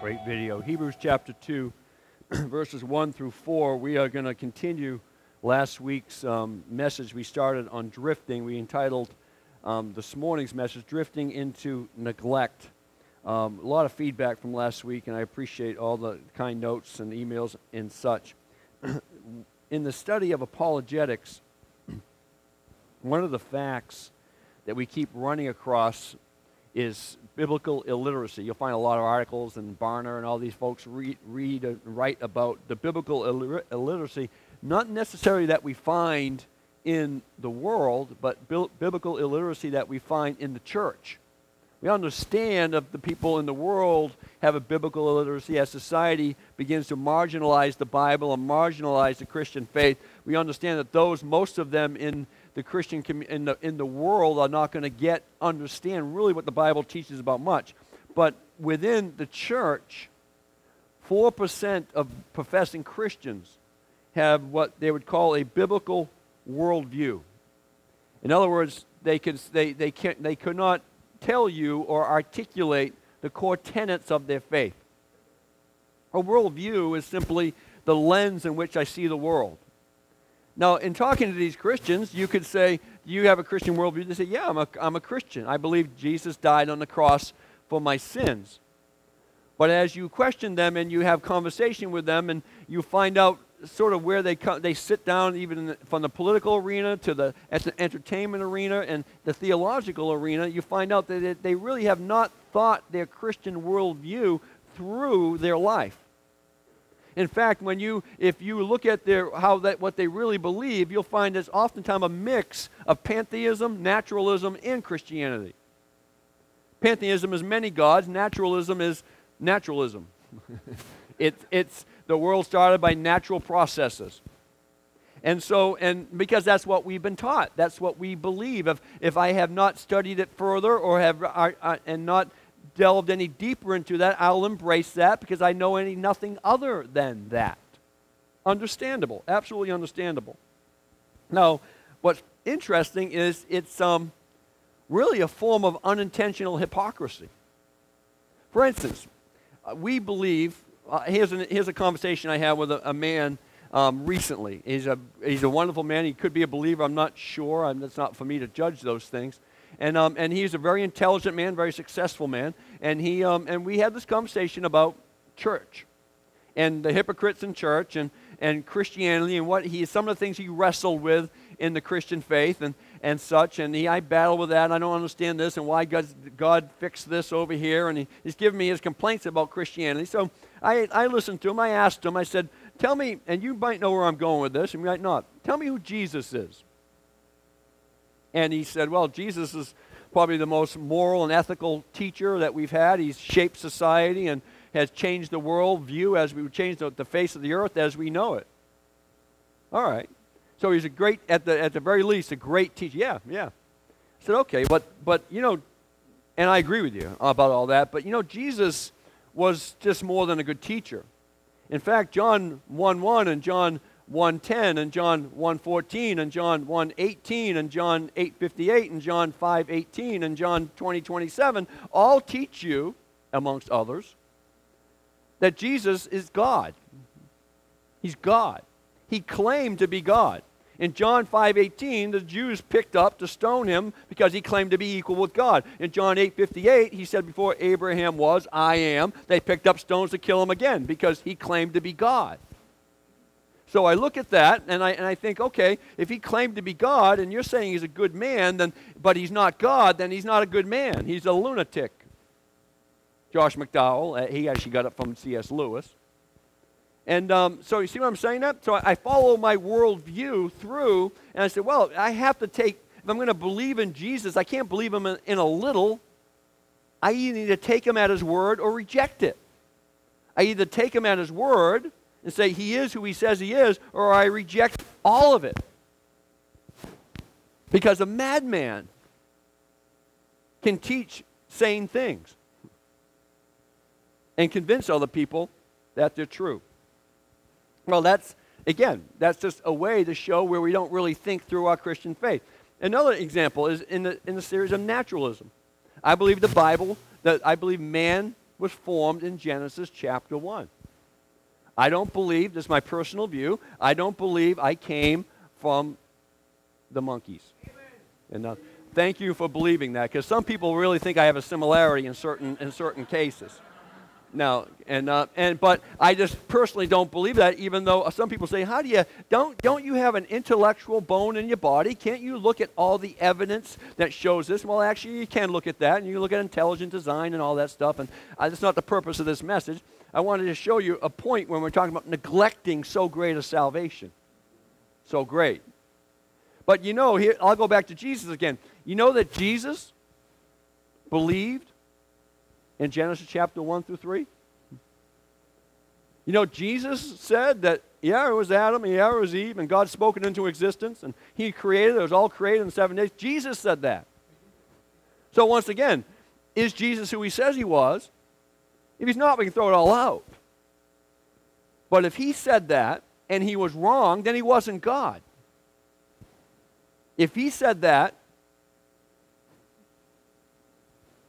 Great video. Hebrews chapter 2, verses 1 through 4. We are going to continue last week's message we started on drifting. We entitled this morning's message, Drifting into Neglect. A lot of feedback from last week, and I appreciate all the kind notes and emails and such. In the study of apologetics, one of the facts that we keep running across is biblical illiteracy. You'll find a lot of articles, and Barner and all these folks read and write about the biblical illiteracy, not necessarily that we find in the world, but biblical illiteracy that we find in the church. We understand that the people in the world have a biblical illiteracy as society begins to marginalize the Bible and marginalize the Christian faith. We understand that most of them in the Christian in the world are not going to understand really what the Bible teaches about much. But within the church, 4% of professing Christians have what they would call a biblical worldview. In other words, they could not tell you or articulate the core tenets of their faith. A worldview is simply the lens in which I see the world. Now, in talking to these Christians, you could say, do you have a Christian worldview? They say, yeah, I'm a Christian. I believe Jesus died on the cross for my sins. But as you question them and you have conversation with them and you find out sort of where they sit down, even from the political arena to the entertainment arena and the theological arena, you find out that they really have not thought their Christian worldview through their life. In fact, if you look at what they really believe, you'll find it's oftentimes a mix of pantheism, naturalism, and Christianity. Pantheism is many gods. Naturalism is naturalism. It's the world started by natural processes. And because that's what we've been taught, that's what we believe. If I have not studied it further or and not delved any deeper into that, I'll embrace that because I know nothing other than that. Understandable, absolutely understandable. Now, what's interesting is it's really a form of unintentional hypocrisy. For instance, we believe, here's a conversation I had with a man recently. He's a wonderful man. He could be a believer. I'm not sure. It's not for me to judge those things. And he's a very intelligent man, very successful man. And we had this conversation about church and the hypocrites in church and Christianity and some of the things he wrestled with in the Christian faith and such. And I battle with that. And I don't understand this and why God fixed this over here. And he's giving me his complaints about Christianity. So I listened to him. I asked him. I said, tell me, and you might know where I'm going with this, and you might not. Tell me who Jesus is. And he said, well, Jesus is probably the most moral and ethical teacher that we've had. He's shaped society and has changed the world view as we changed the face of the earth as we know it. All right. So he's at the very least, a great teacher. Yeah. I said, okay, but and I agree with you about all that, but Jesus was just more than a good teacher. In fact, John 1:1 and John 1:10 and John 1:14 and John 1:18 and John 8:58 and John 5:18 and John 20:27 all teach you, amongst others, that Jesus is God. He's God. He claimed to be God. In John 5:18, the Jews picked up to stone him because he claimed to be equal with God. In John 8:58, he said, before Abraham was, I am. They picked up stones to kill him again because he claimed to be God. So I look at that and I think, okay, if he claimed to be God and you're saying he's a good man, but he's not God, then he's not a good man. He's a lunatic. Josh McDowell, he actually got it from C.S. Lewis. And so you see what I'm saying? That? So I follow my worldview through, and I said, well, I have to if I'm going to believe in Jesus, I can't believe him in a little. I either need to take him at his word or reject it. I either take him at his word and say he is who he says he is, or I reject all of it. Because a madman can teach sane things and convince other people that they're true. Well, that's just a way to show where we don't really think through our Christian faith. Another example is in the series of naturalism. I believe the Bible, that I believe man was formed in Genesis chapter 1. I don't believe, this is my personal view, I don't believe I came from the monkeys. Amen. And thank you for believing that, because some people really think I have a similarity in certain cases. Now, but I just personally don't believe that, even though some people say, how do you, don't you have an intellectual bone in your body? Can't you look at all the evidence that shows this? Well, actually, you can look at that, and you can look at intelligent design and all that stuff, and that's not the purpose of this message. I wanted to show you a point when we're talking about neglecting so great a salvation. So great. But you know, here, I'll go back to Jesus again. You know that Jesus believed in Genesis chapter 1 through 3? You know, Jesus said that, yeah, it was Adam, yeah, it was Eve, and God spoke it into existence, and he created it. It was all created in 7 days. Jesus said that. So once again, is Jesus who he says he was? If he's not, we can throw it all out. But if he said that, and he was wrong, then he wasn't God. If he said that,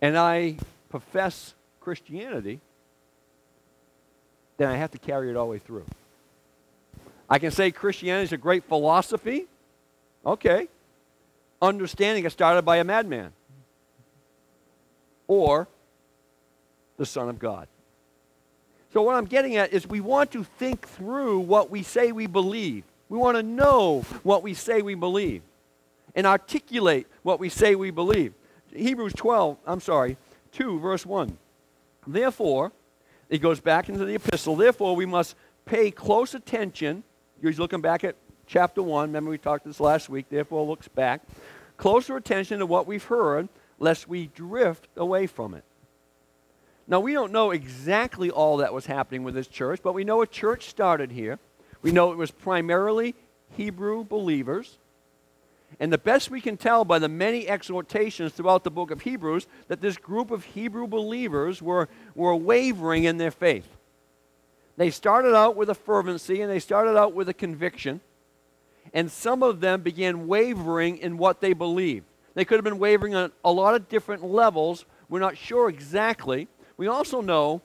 and I profess Christianity, then I have to carry it all the way through. I can say Christianity is a great philosophy. Okay. Understanding it started by a madman. Or the Son of God. So what I'm getting at is we want to think through what we say we believe. We want to know what we say we believe and articulate what we say we believe. Hebrews 2, verse 1. Therefore, it goes back into the epistle, therefore we must pay close attention. He's looking back at chapter 1. Remember we talked this last week. Therefore, looks back. Closer attention to what we've heard, lest we drift away from it. Now, we don't know exactly all that was happening with this church, but we know a church started here. We know it was primarily Hebrew believers. And the best we can tell by the many exhortations throughout the book of Hebrews, that this group of Hebrew believers were wavering in their faith. They started out with a fervency, and they started out with a conviction. And some of them began wavering in what they believed. They could have been wavering on a lot of different levels. We're not sure exactly. We also know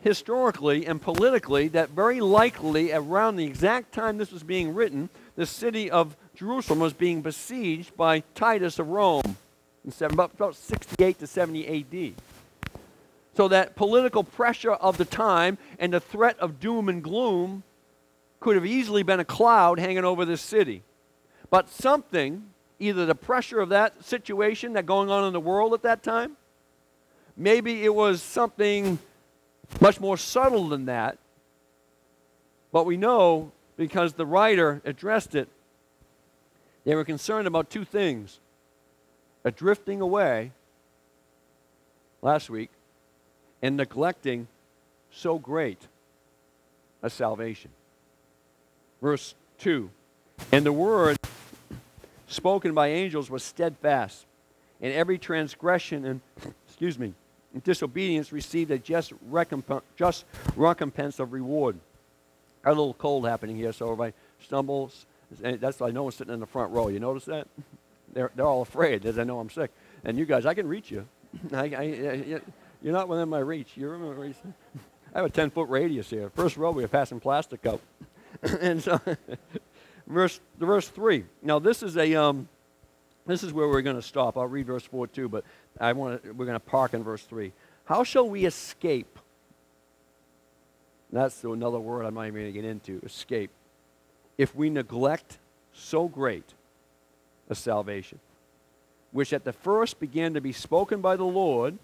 historically and politically that very likely around the exact time this was being written, the city of Jerusalem was being besieged by Titus of Rome in about 68 to 70 A.D. So that political pressure of the time and the threat of doom and gloom could have easily been a cloud hanging over this city. But something, either the pressure of that situation that going on in the world at that time, maybe it was something much more subtle than that, but we know because the writer addressed it, they were concerned about two things: a drifting away last week and neglecting so great a salvation. Verse 2, and the word spoken by angels was steadfast, and every transgression and disobedience received a just recompense of reward. I have a little cold happening here, so if I stumble, that's why no one's sitting in the front row. You notice that? They're all afraid that I know I'm sick. And you guys, I can reach you. You're not within my reach. You're in my reach. I have a 10-foot radius here. First row, we are passing plastic out. And so, verse 3. Now, this is where we're going to stop. I'll read verse 4 too, but we're going to park in verse 3. How shall we escape? That's another word I'm not even going to get into. Escape. If we neglect so great a salvation, which at the first began to be spoken by the Lord.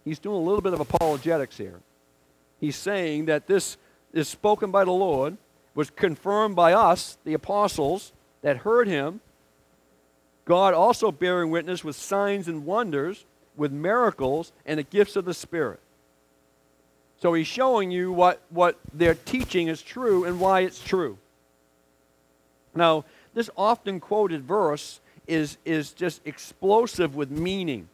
He's doing a little bit of apologetics here. He's saying that this is spoken by the Lord, was confirmed by us, the apostles, that heard him. God also bearing witness with signs and wonders, with miracles, and the gifts of the Spirit. So he's showing you what their teaching is true and why it's true. Now, this often quoted verse is just explosive with meaning.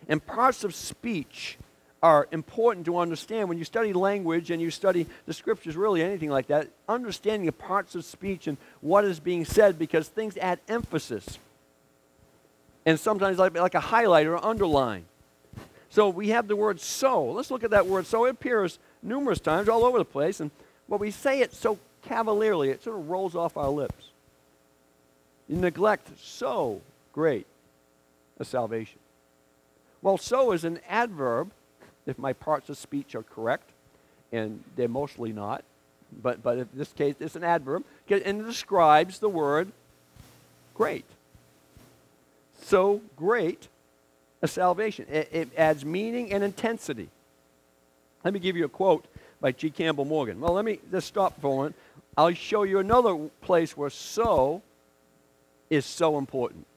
And parts of speech are important to understand. When you study language and you study the scriptures, really anything like that, understanding the parts of speech and what is being said, because things add emphasis. And sometimes like a highlight or underline. So we have the word so. Let's look at that word so. It appears numerous times all over the place, and but we say it so cavalierly, it sort of rolls off our lips. You neglect so great a salvation. Well, so is an adverb, if my parts of speech are correct, and they're mostly not, but in this case it's an adverb, and it describes the word great. So great a salvation. It adds meaning and intensity. Let me give you a quote by G. Campbell Morgan. Well, let me just stop for a moment. I'll show you another place where so is so important.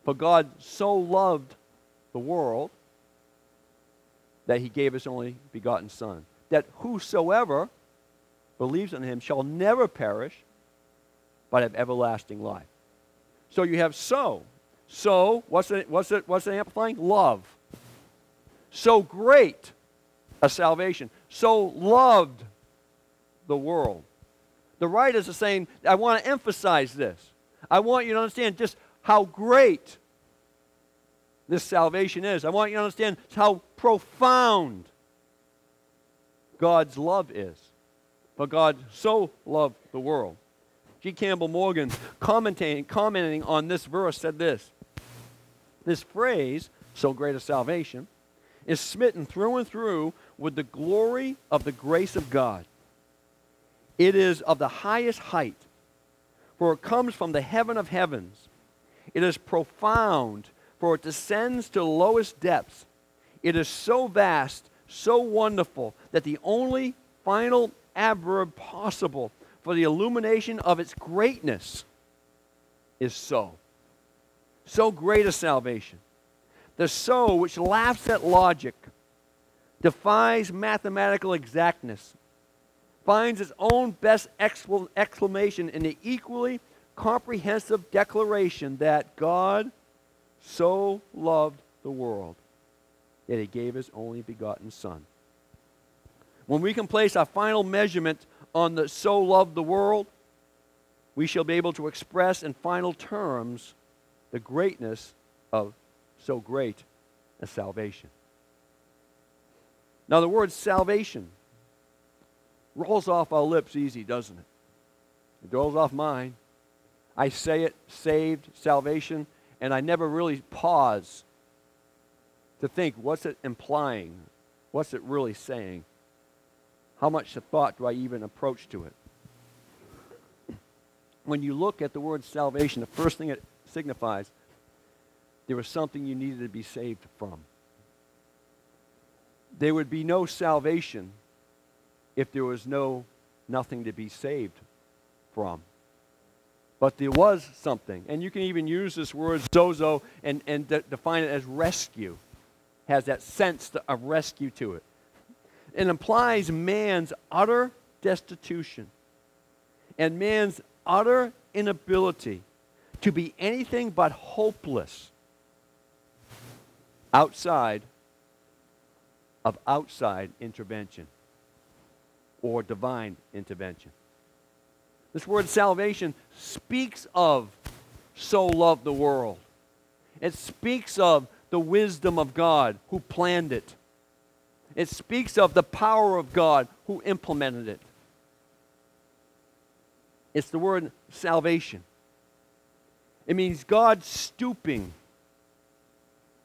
For God so loved the world that he gave his only begotten Son, that whosoever believes in him shall never perish, but have everlasting life. So you have so. So, what's the amplifying? Love. So great a salvation. So loved the world. The writers are saying, I want to emphasize this. I want you to understand just how great this salvation is. I want you to understand how profound God's love is. For God so loved the world. G. Campbell Morgan, commenting on this verse, said this. This phrase, so great a salvation, is smitten through and through with the glory of the grace of God. It is of the highest height, for it comes from the heaven of heavens. It is profound, for it descends to the lowest depths. It is so vast, so wonderful, that the only final adverb possible for the illumination of its greatness is so. So great a salvation. The so which laughs at logic, defies mathematical exactness, finds its own best exclamation in the equally comprehensive declaration that God so loved the world that he gave his only begotten Son. When we can place our final measurement on the so loved the world, we shall be able to express in final terms the greatness of so great a salvation. Now the word salvation rolls off our lips easy, doesn't it? It rolls off mine. I say it, saved, salvation, and I never really pause to think, what's it implying? What's it really saying? How much thought do I even approach to it? When you look at the word salvation, the first thing it signifies, there was something you needed to be saved from. There would be no salvation if there was nothing to be saved from. But there was something. And you can even use this word sozo and define it as rescue. Has that sense of rescue to it. It implies man's utter destitution and man's utter inability to be anything but hopeless outside of outside intervention or divine intervention. This word salvation speaks of so loved the world. It speaks of the wisdom of God who planned it. It speaks of the power of God who implemented it. It's the word salvation. It means God stooping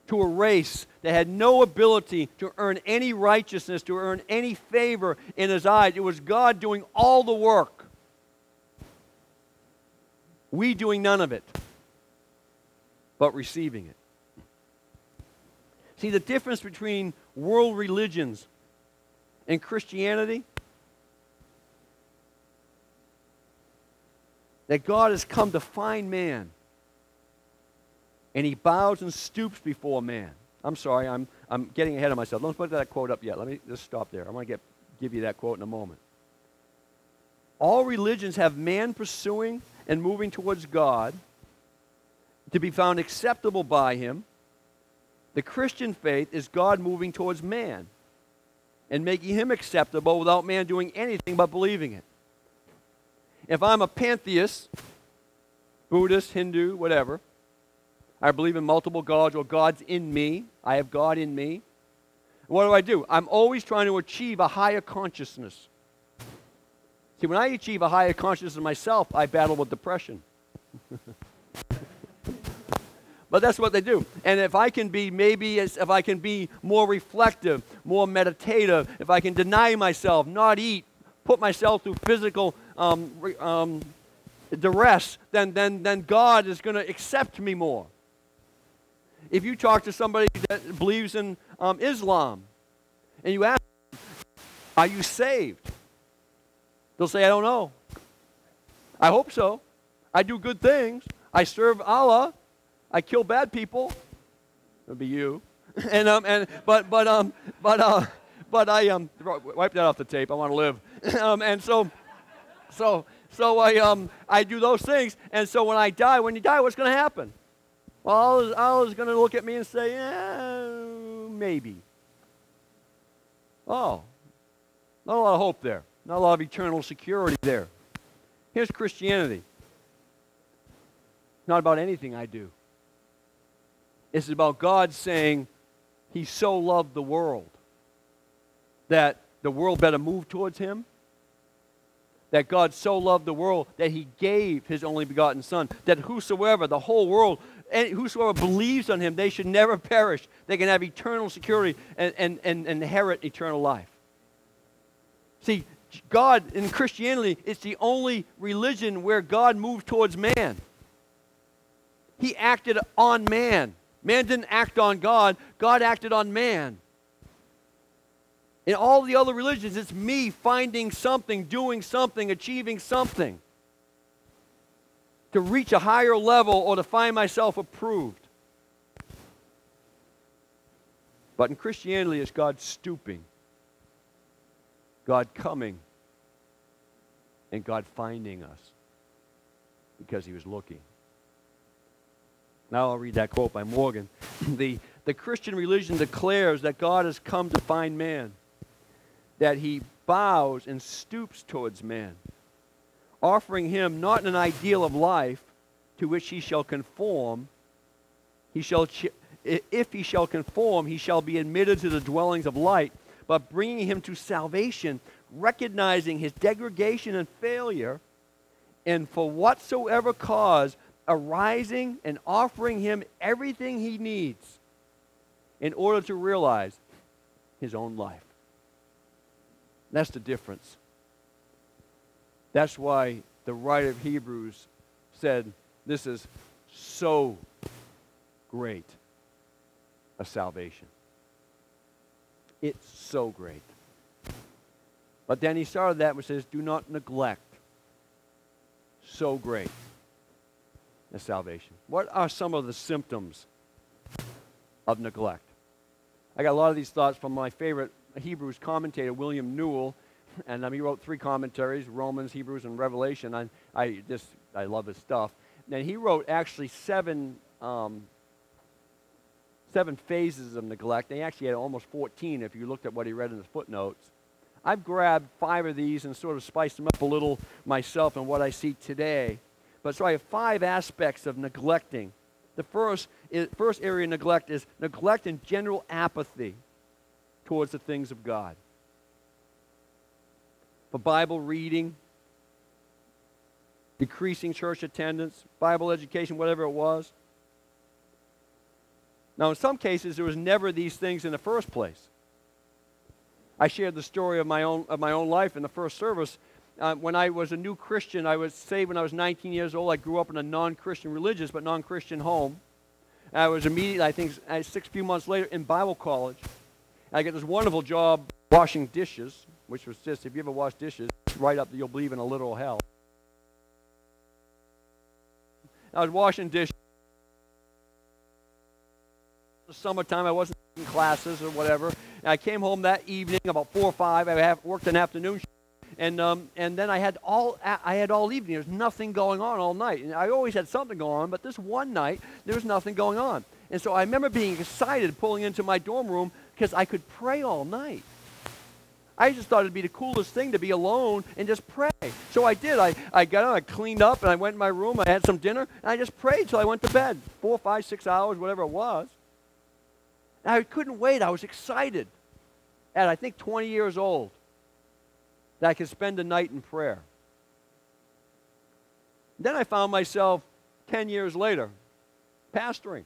to a race that had no ability to earn any righteousness, to earn any favor in his eyes. It was God doing all the work. We doing none of it, but receiving it. See, the difference between world religions and Christianity, that God has come to find man, and he bows and stoops before man. I'm sorry, I'm getting ahead of myself. Don't put that quote up yet. Let me just stop there. I want to give you that quote in a moment. All religions have man pursuing and moving towards God to be found acceptable by him. The Christian faith is God moving towards man and making him acceptable without man doing anything but believing it. If I'm a pantheist, Buddhist, Hindu, whatever, I believe in multiple gods, or God's in me. I have God in me. What do? I'm always trying to achieve a higher consciousness. See, when I achieve a higher consciousness of myself, I battle with depression. But that's what they do. And if I can be if I can be more reflective, more meditative, if I can deny myself, not eat, put myself through physical duress, then God is going to accept me more. If you talk to somebody that believes in Islam, and you ask them, are you saved? They'll say, I don't know. I hope so. I do good things. I serve Allah. I kill bad people. That'd be you. But I wipe that off the tape. I want to live. I do those things. And so when you die, what's going to happen? Well, Allah's going to look at me and say, maybe. Oh, not a lot of hope there. Not a lot of eternal security there. Here's Christianity. Not about anything I do. It's about God saying He so loved the world that the world better move towards Him. That God so loved the world that He gave His only begotten Son. That whosoever, the whole world, and whosoever believes on Him, they should never perish. They can have eternal security and inherit eternal life. See, God in Christianity, it's the only religion where God moved towards man. He acted on man. Man didn't act on God. God acted on man. In all the other religions, it's me finding something, doing something, achieving something to reach a higher level or to find myself approved. But in Christianity, it's God stooping, God coming, and God finding us because He was looking. Now I'll read that quote by Morgan. The Christian religion declares that God has come to find man, that He bows and stoops towards man, offering him not an ideal of life to which he shall conform. If he shall conform, he shall be admitted to the dwellings of light, but bringing him to salvation, recognizing his degradation and failure, and for whatsoever cause, arising and offering him everything he needs in order to realize his own life. That's the difference. That's why the writer of Hebrews said, this is so great a salvation. It's so great. But then he started that and says, do not neglect so great a salvation. What are some of the symptoms of neglect? I got a lot of these thoughts from my favorite Hebrews commentator, William Newell, and he wrote 3 commentaries, Romans, Hebrews, and Revelation. I love his stuff. And he wrote actually 7 phases of neglect. They actually had almost 14 if you looked at what he read in his footnotes. I've grabbed 5 of these and sort of spiced them up a little myself and what I see today. But so I have 5 aspects of neglecting. The first area of neglect is neglect and general apathy towards the things of God. For Bible reading, decreasing church attendance, Bible education, whatever it was. Now, in some cases, there was never these things in the first place. I shared the story of my own life in the first service. When I was a new Christian, I was saved when I was 19 years old. I grew up in a non-Christian religious but non-Christian home. I was immediately, I think, 6 few months later in Bible college. I got this wonderful job washing dishes, which was just, if you ever wash dishes, it's right up that you'll believe in a literal hell. I was washing dishes. In the summertime, I wasn't taking classes or whatever. And I came home that evening about 4 or 5. I worked an afternoon shift. And then I had all evening. There was nothing going on all night. And I always had something going on, but this one night, there was nothing going on. And so I remember being excited pulling into my dorm room because I could pray all night. I just thought it'd be the coolest thing to be alone and just pray. So I did. I got up, I cleaned up, and I went in my room. I had some dinner, and I just prayed till I went to bed. 4, 5, 6 hours, whatever it was. And I couldn't wait. I was excited at, I think, 20 years old that I could spend a night in prayer. Then I found myself 10 years later pastoring.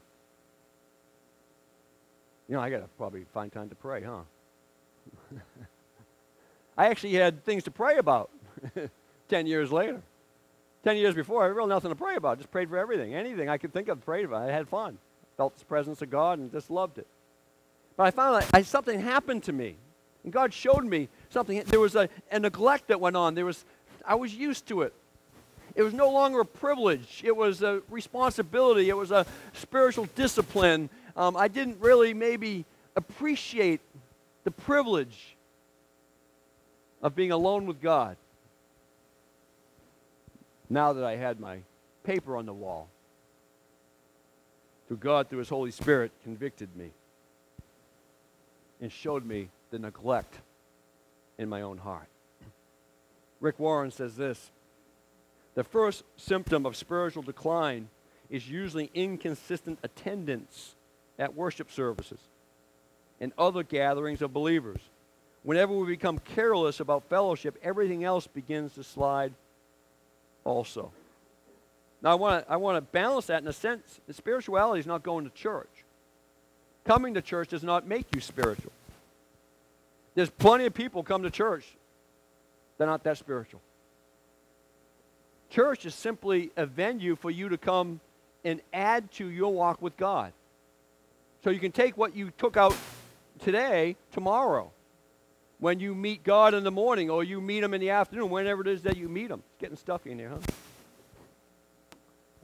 I got to probably find time to pray, huh? I actually had things to pray about 10 years later. 10 years before, I had really nothing to pray about. Just prayed for everything. Anything I could think of, prayed about. I had fun. Felt the presence of God and just loved it. But I found that something happened to me. And God showed me something. There was a neglect that went on. I was used to it. It was no longer a privilege. It was a responsibility. It was a spiritual discipline. I didn't really maybe appreciate the privilege of being alone with God. Now that I had my paper on the wall, through God, through His Holy Spirit, convicted me and showed me the neglect in my own heart. Rick Warren says this: the first symptom of spiritual decline is usually inconsistent attendance at worship services and other gatherings of believers. Whenever we become careless about fellowship, everything else begins to slide also. Now, I want to balance that in a sense. The spirituality is not going to church. Coming to church does not make you spiritual. There's plenty of people come to church. They're not that spiritual. Church is simply a venue for you to come and add to your walk with God. So you can take what you took out today, tomorrow, when you meet God in the morning, or you meet Him in the afternoon, whenever it is that you meet Him. It's getting stuffy in here, huh?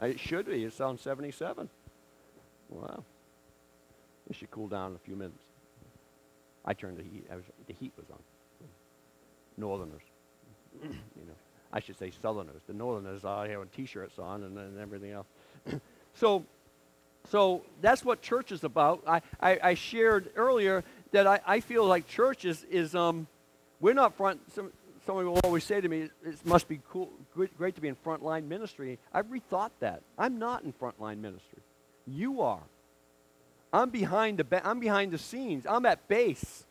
It should be. It's on 77. Wow. It should cool down in a few minutes. I turned the heat. The heat was on. Northerners. I should say Southerners. The Northerners are here with T-shirts on and everything else. So that's what church is about. I shared earlier that I feel like church is we're not front. Someone will always say to me, it must be cool, great to be in frontline ministry. I've rethought that. I'm not in frontline ministry. You are. I'm behind the scenes. I'm at base.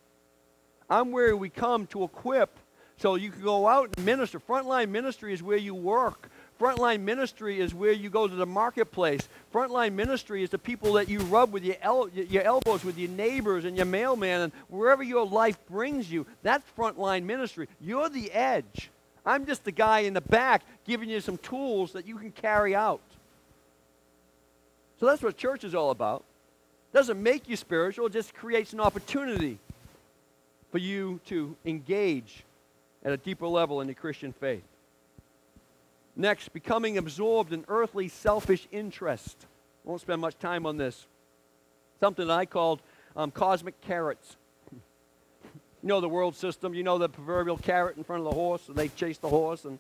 I'm where we come to equip so you can go out and minister. Frontline ministry is where you work. Frontline ministry is where you go to the marketplace. Frontline ministry is the people that you rub with your elbows with your neighbors and your mailman and wherever your life brings you. That's frontline ministry. You're the edge. I'm just the guy in the back giving you some tools that you can carry out. So that's what church is all about. It doesn't make you spiritual. It just creates an opportunity for you to engage at a deeper level in the Christian faith. Next, becoming absorbed in earthly selfish interest. I won't spend much time on this. Something that I called cosmic carrots. You know the world system. You know the proverbial carrot in front of the horse, and they chase the horse. And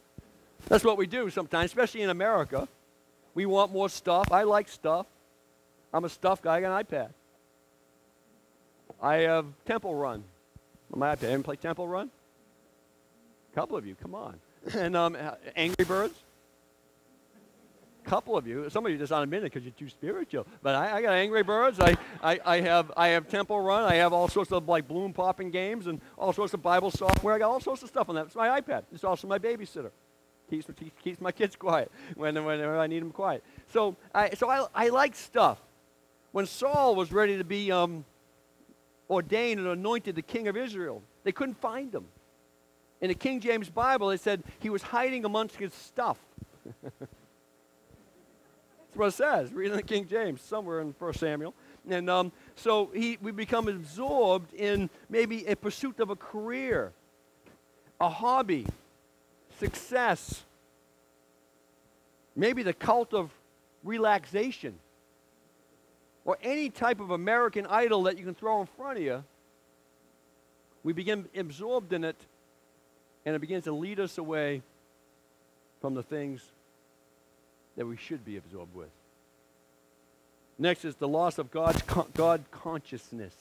that's what we do sometimes, especially in America. We want more stuff. I like stuff. I'm a stuff guy. I got an iPad. I have Temple Run on my iPad. Ever play Temple Run? A couple of you, come on. And Angry Birds? A couple of you. Some of you just aren't a minute because you're too spiritual. But I got Angry Birds. I have Temple Run. I have all sorts of like balloon popping games and all sorts of Bible software. I got all sorts of stuff on that. It's my iPad. It's also my babysitter. Keeps my kids quiet whenever I need them quiet. So I like stuff. When Saul was ready to be ordained and anointed the king of Israel, they couldn't find him. In the King James Bible, it said he was hiding amongst his stuff. That's what it says. Read in the King James, somewhere in 1 Samuel. And so we become absorbed in maybe a pursuit of a career, a hobby, success, maybe the cult of relaxation, or any type of American Idol that you can throw in front of you. We begin absorbed in it, and it begins to lead us away from the things that we should be absorbed with. Next is the loss of God consciousness.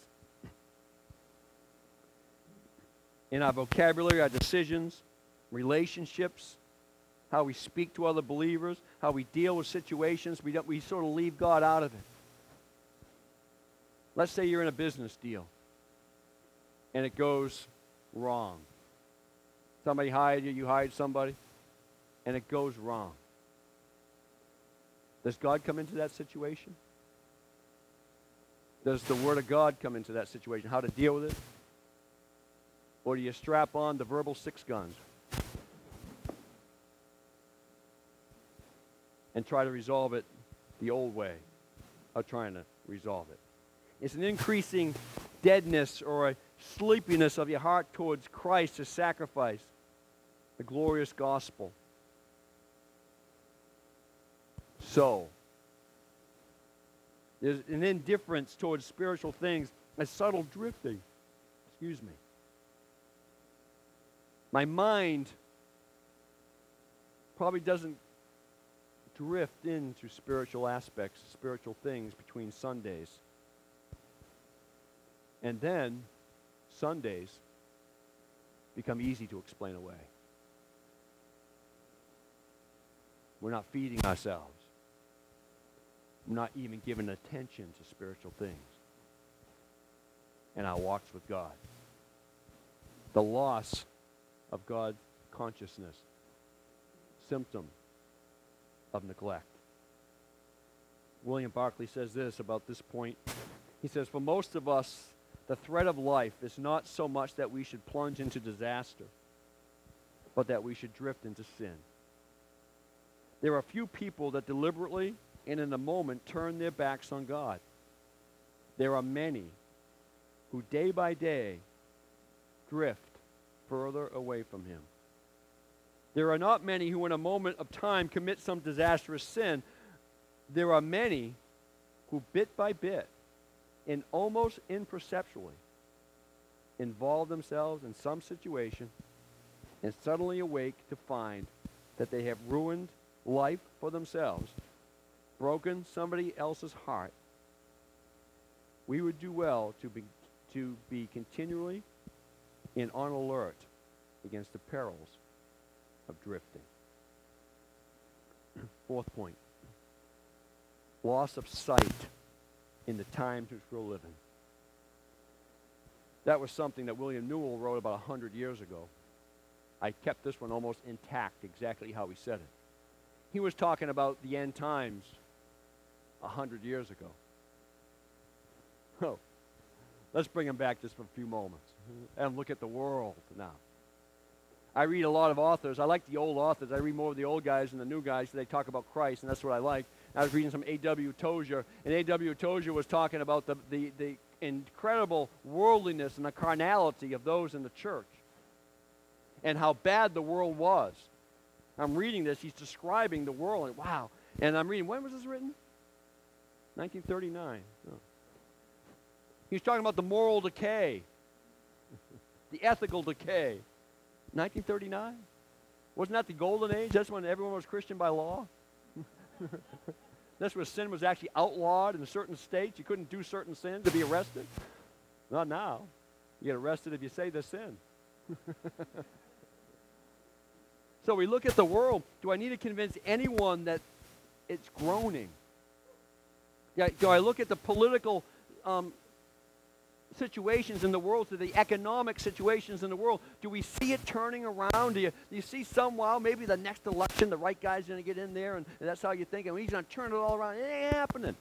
in our vocabulary, our decisions, relationships, how we speak to other believers, how we deal with situations. We sort of leave God out of it. Let's say you're in a business deal and it goes wrong. Somebody hired you, you hired somebody, and it goes wrong. Does God come into that situation? Does the Word of God come into that situation? How to deal with it? Or do you strap on the verbal six guns and try to resolve it the old way of trying to resolve it? It's an increasing deadness or a sleepiness of your heart towards Christ to sacrifice the glorious gospel. So, there's an indifference towards spiritual things, a subtle drifting. Excuse me. My mind probably doesn't drift into spiritual aspects, spiritual things between Sundays. And then Sundays become easy to explain away. We're not feeding ourselves. We're not even giving attention to spiritual things and our walks with God. The loss of God consciousness, symptom of neglect. William Barclay says this about this point. He says, for most of us, the threat of life is not so much that we should plunge into disaster, but that we should drift into sin. There are few people that deliberately and in a moment turn their backs on God. There are many who day by day drift further away from Him. There are not many who in a moment of time commit some disastrous sin. There are many who bit by bit and almost imperceptibly involve themselves in some situation and suddenly awake to find that they have ruined life for themselves, broken somebody else's heart. We would do well to be continually and on alert against the perils of drifting. Fourth point, loss of sight in the times which we're living. That was something that William Newell wrote about 100 years ago. I kept this one almost intact, exactly how he said it. He was talking about the end times 100 years ago. Oh, let's bring him back just for a few moments and look at the world now. I read a lot of authors. I like the old authors. I read more of the old guys than the new guys. They talk about Christ, and that's what I like. I was reading some A.W. Tozier, and A.W. Tozier was talking about the incredible worldliness and the carnality of those in the church and how bad the world was. I'm reading this. He's describing the world, and wow. And I'm reading, when was this written? 1939. Oh. He's talking about the moral decay, the ethical decay. 1939? Wasn't that the golden age? That's when everyone was Christian by law? That's where sin was actually outlawed in certain states. You couldn't do certain sins to be arrested. Not now. You get arrested if you say the sin. So we look at the world. Do I need to convince anyone that it's groaning? Do I look at the political situations in the world, to the economic situations in the world? Do we see it turning around? Do you see maybe the next election, the right guy's going to get in there, and that's how you're thinking, well, he's going to turn it all around? It ain't happening.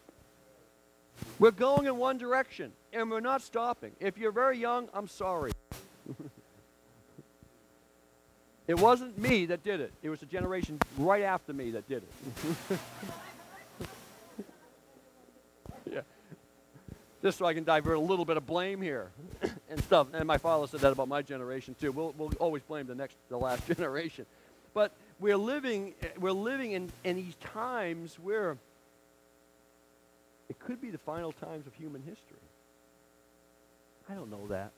We're going in one direction, and we're not stopping. If you're very young, I'm sorry. It wasn't me that did it. It was the generation right after me that did it. Yeah. Just so I can divert a little bit of blame here and stuff. And my father said that about my generation too. We'll always blame the last generation. But we're living in these times where it could be the final times of human history. I don't know that.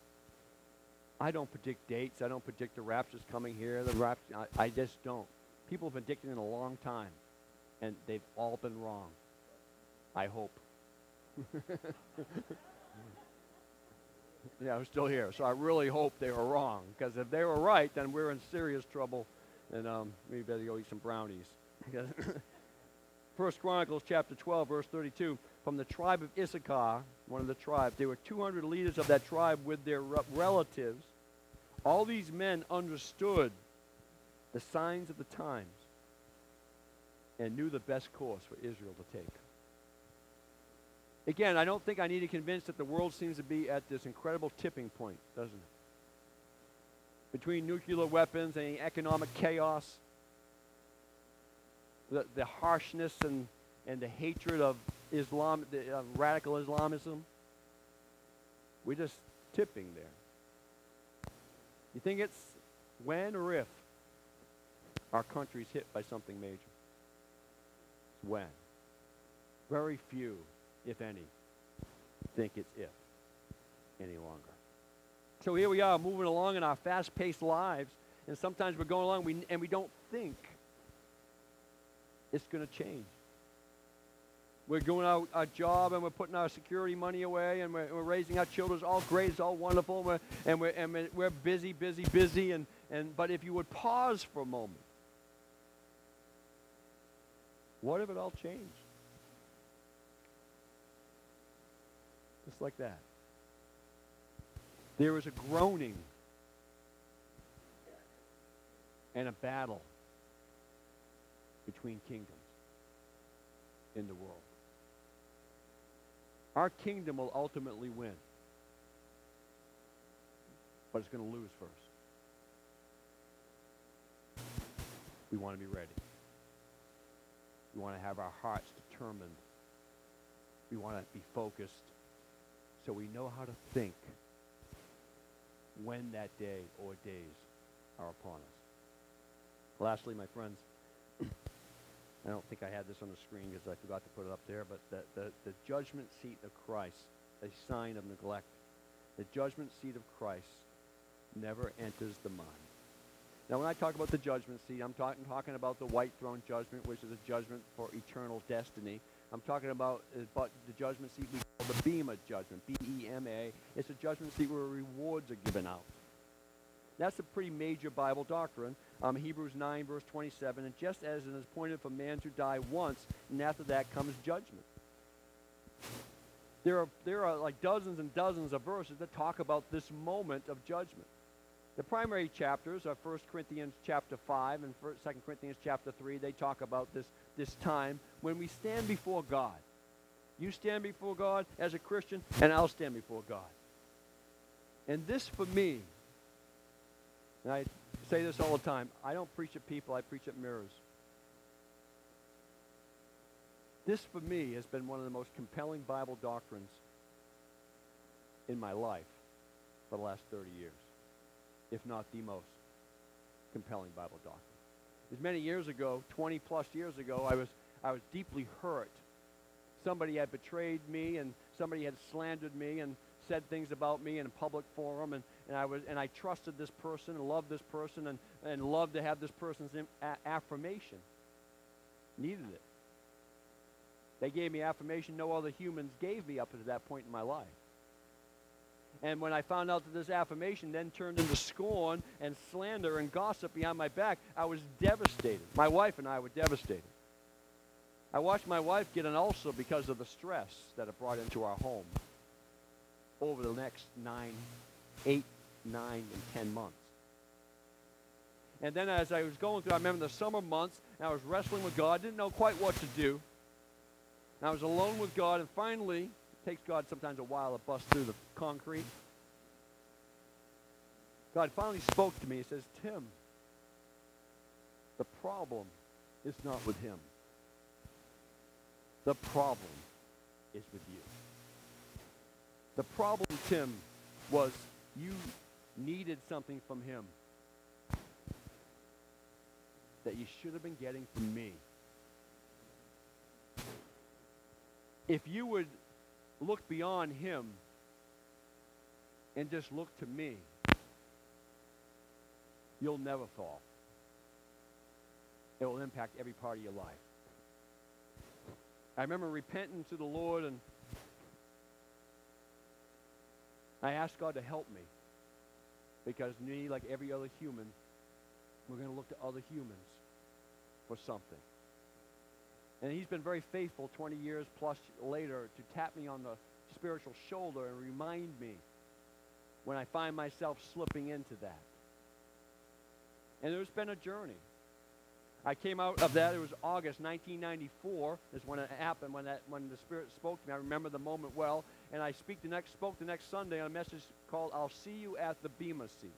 I don't predict dates. I don't predict the rapture's coming here. I just don't. People have predicted it a long time, and they've all been wrong. I hope. Yeah, who's still here. So I really hope they were wrong, because if they were right, then we're in serious trouble, and we better go eat some brownies. First Chronicles chapter 12, verse 32. From the tribe of Issachar, one of the tribes, there were 200 leaders of that tribe with their relatives. All these men understood the signs of the times and knew the best course for Israel to take. Again, I don't think I need to convince that the world seems to be at this incredible tipping point, doesn't it? Between nuclear weapons and economic chaos, the harshness and the hatred of Islam, radical Islamism, we're just tipping there. You think it's when or if our country's hit by something major? It's when. Very few, if any, think it's if any longer. So here we are moving along in our fast-paced lives, and sometimes we're going along and we don't think it's going to change. We're doing our job, and we're putting our security money away, and we're raising our children. It's all great, it's all wonderful, and we're busy, but if you would pause for a moment, what if it all changed? Just like that. There is a groaning and a battle between kingdoms in the world. Our kingdom will ultimately win, but it's going to lose first. We want to be ready. We want to have our hearts determined. We want to be focused so we know how to think when that day or days are upon us. Lastly, my friends, I don't think I had this on the screen because I forgot to put it up there, but the judgment seat of Christ, a sign of neglect. The judgment seat of Christ never enters the mind. Now, when I talk about the judgment seat, I'm talking about the white throne judgment, which is a judgment for eternal destiny. I'm talking about the judgment seat we call the Bema judgment, B-E-M-A. It's a judgment seat where rewards are given out. That's a pretty major Bible doctrine. Hebrews 9, verse 27, and just as it is appointed for man to die once, and after that comes judgment. There are like dozens and dozens of verses that talk about this moment of judgment. The primary chapters are 1 Corinthians chapter 5 and 2 Corinthians chapter 3. They talk about this time when we stand before God. You stand before God as a Christian, and I'll stand before God. And this for me, and I say this all the time, I don't preach at people, I preach at mirrors. This for me has been one of the most compelling Bible doctrines in my life for the last 30 years, if not the most compelling Bible doctrine. As many years ago, 20 plus years ago, I was deeply hurt. Somebody had betrayed me, and somebody had slandered me and said things about me in a public forum, and I trusted this person and loved this person and loved to have this person's affirmation. Needed it. They gave me affirmation no other humans gave me up to that point in my life. And when I found out that this affirmation then turned into scorn and slander and gossip behind my back, I was devastated. My wife and I were devastated. I watched my wife get an ulcer because of the stress that it brought into our home over the next 8, 9, and 10 months. And then as I was going through, I remember the summer months, and I was wrestling with God, didn't know quite what to do. And I was alone with God, and finally, it takes God sometimes a while to bust through the concrete. God finally spoke to me. He says, Tim, the problem is not with him. The problem is with you. The problem, Tim, was you needed something from him that you should have been getting from me. If you would look beyond him and just look to me, you'll never fall. It will impact every part of your life. I remember repenting to the Lord, and I asked God to help me because me, like every other human, we're going to look to other humans for something. And he's been very faithful 20 years plus later to tap me on the spiritual shoulder and remind me when I find myself slipping into that. And there's been a journey. I came out of that. It was August 1994 is when it happened, when the Spirit spoke to me. I remember the moment well. And I spoke the next Sunday on a message called, I'll See You at the Bema Seat.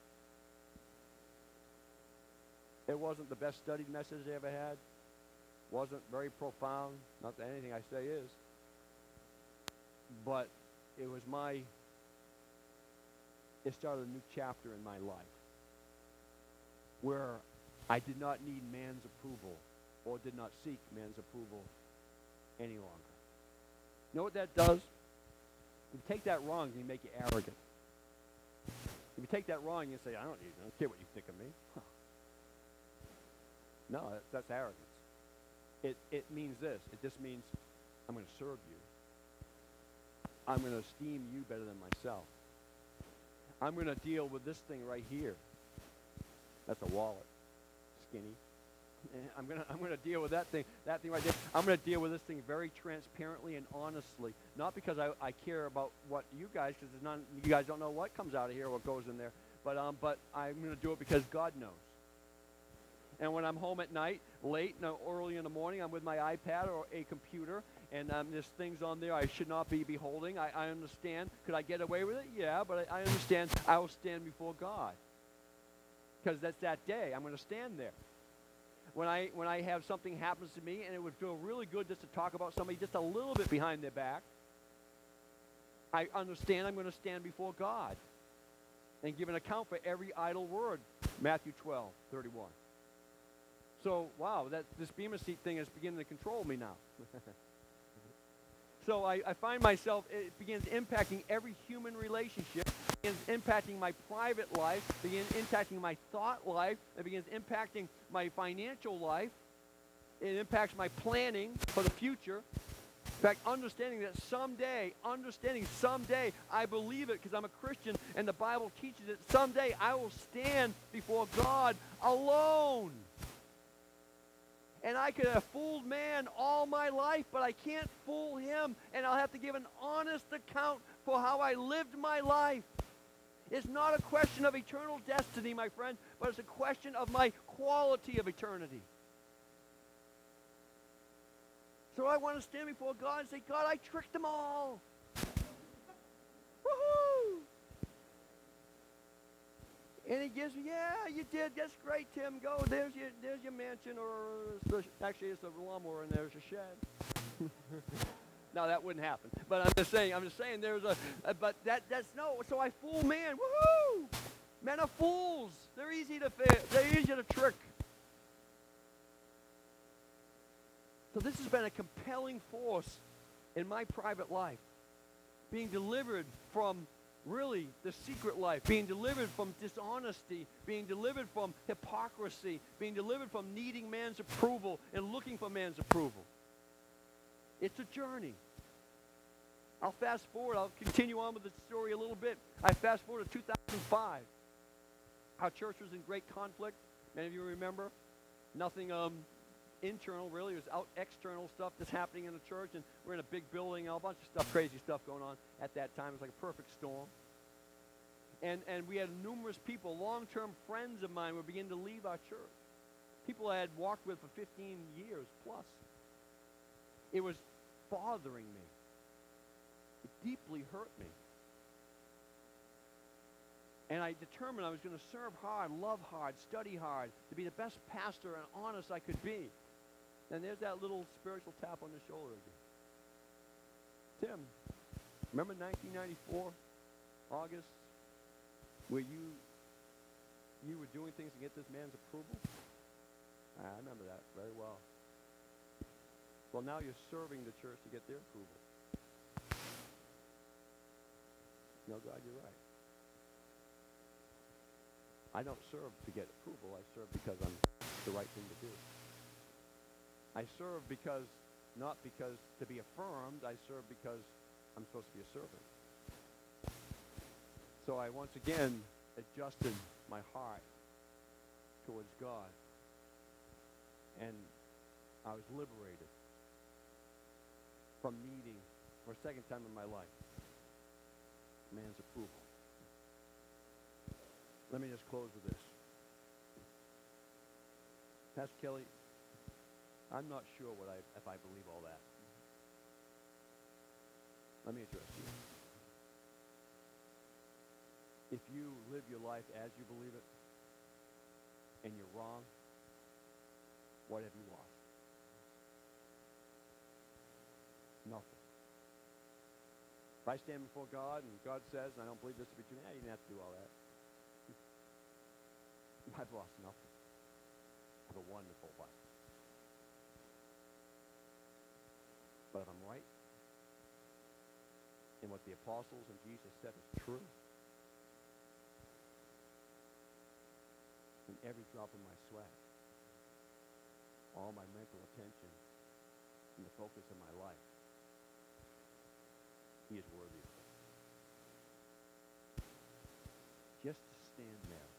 It wasn't the best studied message I ever had. Wasn't very profound. Not that anything I say is. But it started a new chapter in my life where I did not need man's approval or did not seek man's approval any longer. You know what that does? If you take that wrong, you make you arrogant. If you take that wrong, you say, I don't care what you think of me. Huh. No, that's arrogance. It means this. It just means I'm going to serve you. I'm going to esteem you better than myself. I'm going to deal with this thing right here. That's a wallet. Skinny. I'm going to deal with that thing right there. I'm going to deal with this thing very transparently and honestly. Not because I care about what you guys, because you guys don't know what comes out of here or what goes in there. But I'm going to do it because God knows. And when I'm home at night, late, early in the morning, I'm with my iPad or a computer, and there's things on there I should not be beholding. I understand. Could I get away with it? Yeah, but I understand I will stand before God. Because that's that day. I'm going to stand there. When I have something happens to me, and it would feel really good just to talk about somebody just a little bit behind their back, I understand I'm going to stand before God and give an account for every idle word. Matthew 12:31. So, wow, this Bema Seat thing is beginning to control me now. So I find myself, it begins impacting every human relationship, begins impacting my private life, begins impacting my thought life, it begins impacting my financial life, it impacts my planning for the future. In fact, understanding someday, I believe it because I'm a Christian and the Bible teaches it, someday I will stand before God alone. And I could have fooled man all my life, but I can't fool him. And I'll have to give an honest account for how I lived my life. It's not a question of eternal destiny, my friend, but it's a question of my quality of eternity. So I want to stand before God and say, God, I tricked them all. Woohoo! And he gives me, yeah, you did. That's great, Tim. Go. There's your mansion, or actually it's a lawnmower, and there's a shed. No, that wouldn't happen. But I'm just saying there's but that's no. So I fool man. Woohoo! Men are fools. They're easy to trick. So this has been a compelling force in my private life, being delivered from really the secret life, being delivered from dishonesty, being delivered from hypocrisy, being delivered from needing man's approval and looking for man's approval. It's a journey. I'll fast forward. I'll continue on with the story a little bit. I fast forward to 2005. Our church was in great conflict. Many of you remember. Nothing internal, really. It was external stuff that's happening in the church, and we're in a big building, a bunch of stuff, crazy stuff going on at that time. It was like a perfect storm. And we had numerous people, long-term friends of mine, were beginning to leave our church. People I had walked with for 15 years plus. It was bothering me. It deeply hurt me. And I determined I was going to serve hard, love hard, study hard, to be the best pastor and honest I could be. And there's that little spiritual tap on the shoulder again. Tim, remember 1994, August, where you were doing things to get this man's approval? I remember that very well. Well, now you're serving the church to get their approval. No, God, you're right. I don't serve to get approval. I serve because I'm the right thing to do. I serve not because to be affirmed. I serve because I'm supposed to be a servant. So I once again adjusted my heart towards God, and I was liberated from needing, for a second time in my life, man's approval. Let me just close with this. Pastor Kelley, I'm not sure if I believe all that. Let me address you. If you live your life as you believe it, and you're wrong, what have you lost? Nothing. If I stand before God and God says, and I don't believe this to be true, you didn't have to do all that. I've lost nothing. I have a wonderful life. But if I'm right, and what the apostles and Jesus said is true, and every drop of my sweat, all my mental attention, and the focus of my life, he is worthy of it. Just to stand there,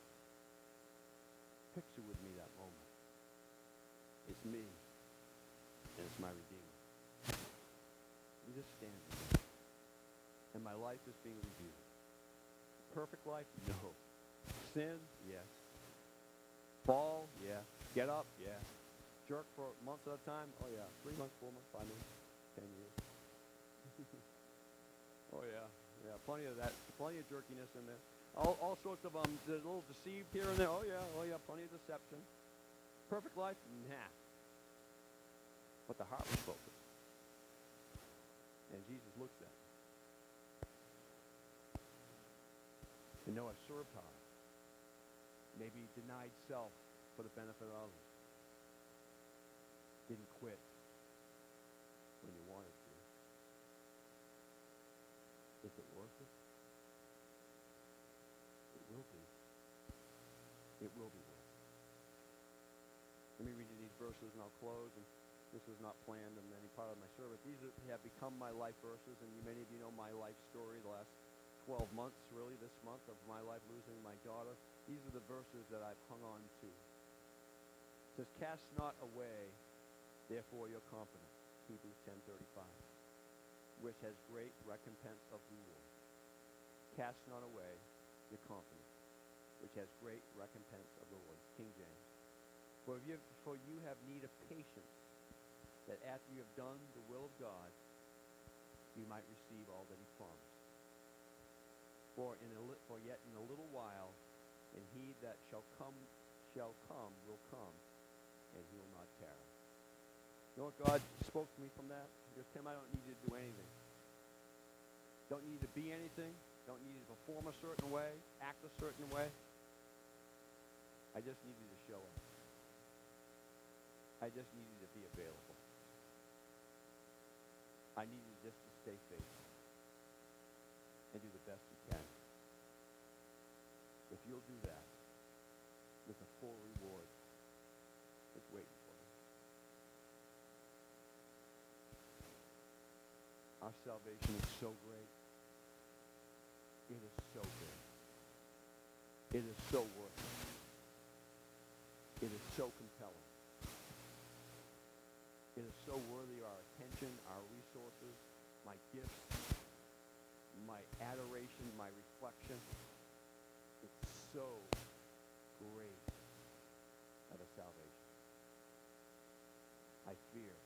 picture with me that moment. It's me, and it's my Redeemer. You just stand there, and my life is being reviewed. Perfect life? No. Sin? Yes. Fall? Yeah. Get up? Yeah. Jerk for months at a time? Oh yeah. 3 months, 4 months, 5 months, 10 years. Oh yeah. Yeah. Plenty of that. Plenty of jerkiness in there. All sorts of a little deceived here and there. Oh yeah. Oh yeah. Plenty of deception. Perfect life? Nah. But the heart was focused. And Jesus looks at me. And know I served hard. Maybe denied self for the benefit of others. Didn't quit when you wanted to. Is it worth it? It will be. It will be worth it. Let me read you these verses and I'll close. And this was not planned in any part of my service. These have become my life verses, and many of you know my life story the last 12 months, really, this month of my life, losing my daughter. These are the verses that I've hung on to. It says, cast not away, therefore, your confidence, Hebrews 10:35, which has great recompense of reward. Cast not away your confidence, which has great recompense of reward. King James. For you have need of patience, that after you have done the will of God, you might receive all that he promised. For yet in a little while, and he that shall come will come, and he will not tarry. You know what God spoke to me from that? He goes, Tim, I don't need you to do anything. Don't need to be anything. Don't need you to perform a certain way, act a certain way. I just need you to show up. I just need you to be available. I need you just to stay faithful and do the best you can. If you'll do that, there's a full reward that's waiting for you. Our salvation is so great. It is so good. It is so worth it. It is so compelling. It is so worthy of our attention, our resources, my gifts, my adoration, my reflection. It's so great of a salvation. I fear